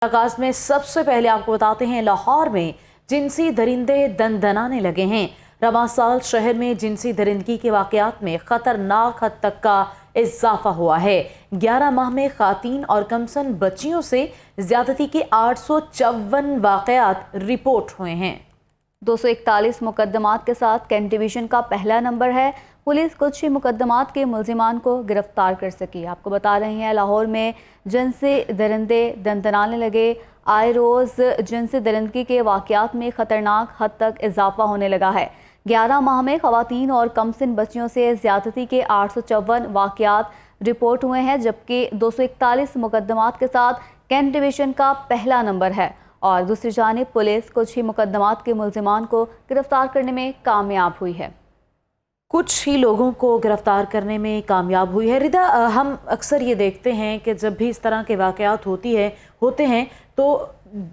आगाज में सबसे पहले आपको बताते हैं, लाहौर में जिनसी दरिंदे दनदनाने लगे हैं। रवां साल शहर में जिनसी दरिंदगी के वाकयात में खतरनाक हद तक का इजाफा हुआ है। 11 माह में खातीन और कमसन बच्चियों से ज्यादती के 854 वाकयात रिपोर्ट हुए हैं। 241 मुकदमात के साथ कैंट डिवीजन का पहला नंबर है। पुलिस कुछ ही मुकदमात के मुलजिमान को गिरफ्तार कर सकी। आपको बता रही हैं, लाहौर में जिनसी दरिंदे दनदनाने लगे। आए रोज़ जिनसी दरिंदगी के वाकयात में ख़तरनाक हद तक इजाफा होने लगा है। 11 माह में ख़वातीन और कमसिन बच्चियों से ज़्यादती के 854 वाकयात रिपोर्ट हुए हैं, जबकि 241 मुकदमात के साथ कैंट डिवीजन का पहला नंबर है। और दूसरी जानिब पुलिस कुछ ही मुकदमात के मुलजिमान को गिरफ्तार करने में कामयाब हुई है। कुछ ही लोगों को गिरफ्तार करने में कामयाब हुई है। रिदा, हम अक्सर ये देखते हैं कि जब भी इस तरह के वाकयात होते हैं तो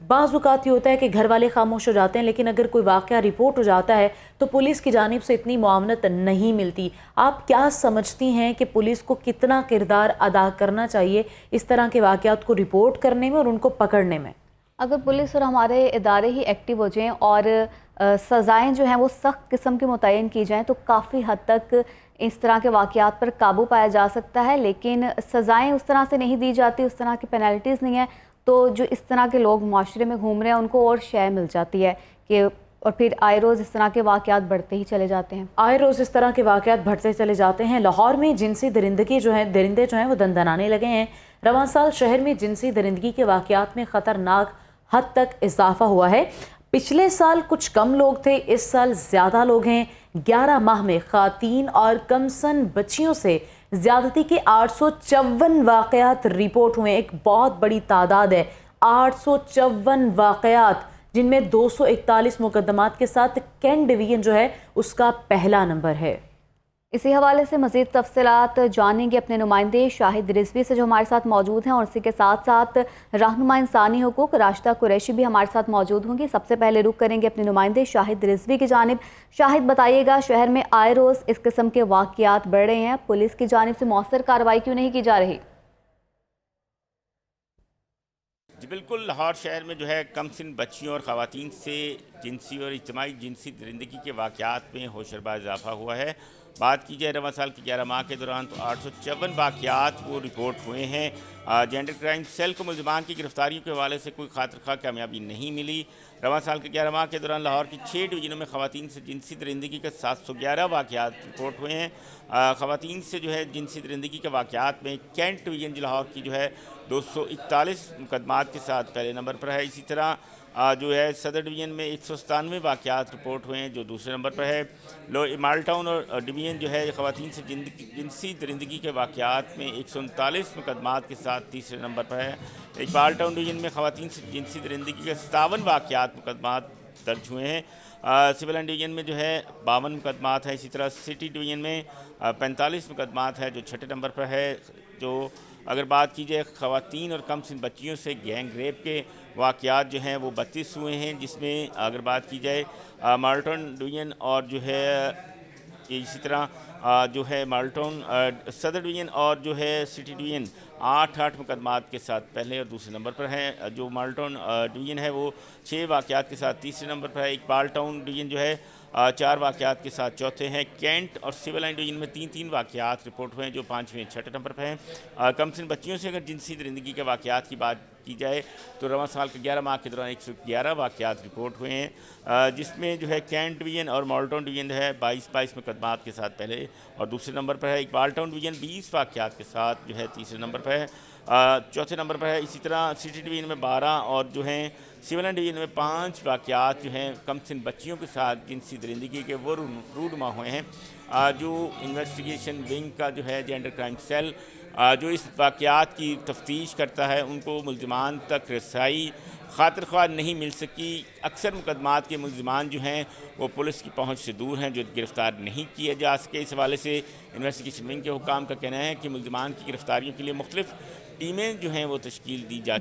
बाज़ औक़ात ये होता है कि घर वाले खामोश हो जाते हैं, लेकिन अगर कोई वाकया रिपोर्ट हो जाता है तो पुलिस की जानिब से इतनी मुआवनत नहीं मिलती। आप क्या समझती हैं कि पुलिस को कितना किरदार अदा करना चाहिए इस तरह के वाकयात को रिपोर्ट करने में और उनको पकड़ने में? अगर पुलिस और हमारे इदारे ही एक्टिव हो जाएं और सज़ाएं जो हैं वो सख्त किस्म की मुतय्यन की जाएं तो काफ़ी हद तक इस तरह के वाक़यात पर काबू पाया जा सकता है। लेकिन सज़ाएं उस तरह से नहीं दी जाती, उस तरह की पेनल्टीज़ नहीं है, तो जो इस तरह के लोग माशरे में घूम रहे हैं उनको और शय मिल जाती है कि और फिर आए रोज़ इस तरह के वाक़यात बढ़ते ही चले जाते हैं। आए रोज़ इस तरह के वाक़यात बढ़ते चले जाते हैं। लाहौर में जिनसी दरिंदे जो हैं वो दनदनाने लगे हैं। रवां साल शहर में जिनसी दरिंदगी के वाक़यात में ख़तरनाक हद तक इजाफा हुआ है। पिछले साल कुछ कम लोग थे, इस साल ज़्यादा लोग हैं। 11 माह में खातीन और कमसन बच्चियों से ज़्यादती के 854 वाक़यात रिपोर्ट हुए। एक बहुत बड़ी तादाद है, 854 वाक़यात, जिनमें 241 मुकदमात के साथ कैंट डिवीजन जो है उसका पहला नंबर है। इसी हवाले से मज़ीद तफसीलात जानेंगे अपने नुमाइंदे शाहिद रिजवी से, जो हमारे साथ मौजूद हैं, और इसी के साथ साथ रहनुमा इंसानी हुकूक राशिदा कुरैशी भी हमारे साथ मौजूद होंगी। सबसे पहले रुख करेंगे अपने नुमाइंदे शाहिद रिजवी की जानिब। शाहिद, बताइएगा, शहर में आए रोज़ इस किस्म के वाक़यात बढ़ रहे हैं, पुलिस की जानिब से मौसर कार्रवाई क्यों नहीं की जा रही? जी बिल्कुल, लाहौर शहर में जो है कमसिन बच्चियों और ख़वातीन से जिनसी और इज्तिमाई जिनसी दरिंदगी के वाक़यात में होशरबा इजाफा हुआ है। बात की जाए रवां साल के 11 माह के दौरान तो 854 वाक़यात वो रिपोर्ट हुए हैं। जेंडर क्राइम सेल को मुलज़मान की गिरफ्तारियों के हवाले से कोई खातिर खा कामयाबी नहीं मिली। रवां साल के 11 माह के दौरान लाहौर की 6 डिवीज़नों में ख़वातीन से जिनसी दरिंदगी के 711 वाक़यात रिपोर्ट हुए हैं। ख़वातीन से जो है जिनसी दरिंदगी के वाक़यात में कैंट डिवीज़न जो लाहौर की जो है 241 मुकदमात के साथ पहले नंबर पर है। इसी तरह जो है सदर डिवीज़न में 197 वाक़यात रिपोर्ट हुए हैं, जो दूसरे नंबर पर है। माल टाउन और डिवीज़न जो है ख़वातीन से जिनसी दरिंदगी के वाक़यात में 139 मुकदमात के साथ तीसरे नंबर पर है। इकबाल टाउन डिवीज़न में ख़वातीन से जिनसी दरिंदगी के 57 वाक़यात मुकदमात दर्ज हुए हैं। सिविल लाइन डिवीज़न में जो है 52 मुकदमात है। इसी तरह सिटी डिवीज़न में 45 मुकदमात है, जो छठे नंबर पर है। जो अगर बात की जाए ख़वातीन और कमसिन बच्चियों से गैंग रेप के वाक़यात जो हैं वो 32 हुए हैं, जिसमें अगर बात की जाए माल्टन डिवीज़न और जो है इसी तरह जो है माल्टन सदर डिवीज़न और जो है सिटी डिवीज़न 8 मुकदमात के साथ पहले और दूसरे नंबर पर हैं। जो माल्टन डिवीज़न है वो 6 वाक़यात के साथ तीसरे नंबर पर है। इकबाल टाउन डिवीज़न जो है 4 वाक़यात के साथ चौथे हैं। कैंट और सिविल लाइन डिवीज़न में 3 वाक़यात रिपोर्ट हुए हैं, जो 5वें और 6ठे नंबर पर हैं। कमसिन बच्चियों से अगर जिनसी दरिंदगी के वाक़यात की बात की जाए तो रवां साल के 11 माह के दौरान 111 वाक़यात रिपोर्ट हुए हैं, जिसमें जो है कैंट डिवीज़न और माल्टन डिवीज़न है 22 मुकदमात के साथ पहले और दूसरे नंबर पर है। इकबाल टाउन डिवीज़न 20 वाक़यात के साथ जो है तीसरे नंबर पर है, चौथे नंबर पर है। इसी तरह सिटी डिवीज़न में 12 और जो हैं सिविल लाइन डिवीज़न में 5 वाक़यात जो हैं कमसिन बच्चियों के साथ जिनसी दरिंदगी के वो रूनुमा हुए हैं। जो इन्वेस्टिगेशन विंग का जो है जेंडर क्राइम सेल जो इस वाक़यात की तफ्तीश करता है, उनको मुलज़मान तक रसाई खातिर ख्वाह नहीं मिल सकी। अक्सर मुकदमात के मुलज़मान जो हैं वो पुलिस की पहुंच से दूर हैं, जो गिरफ़्तार नहीं किए जा सके। इस हवाले से इन्वेस्टिगेशन विंग के हुकाम का कहना है कि मुलज़मान की गिरफ़्तारियों के लिए मुख्तलिफ़ टीमें जो हैं वो तश्कील दी जा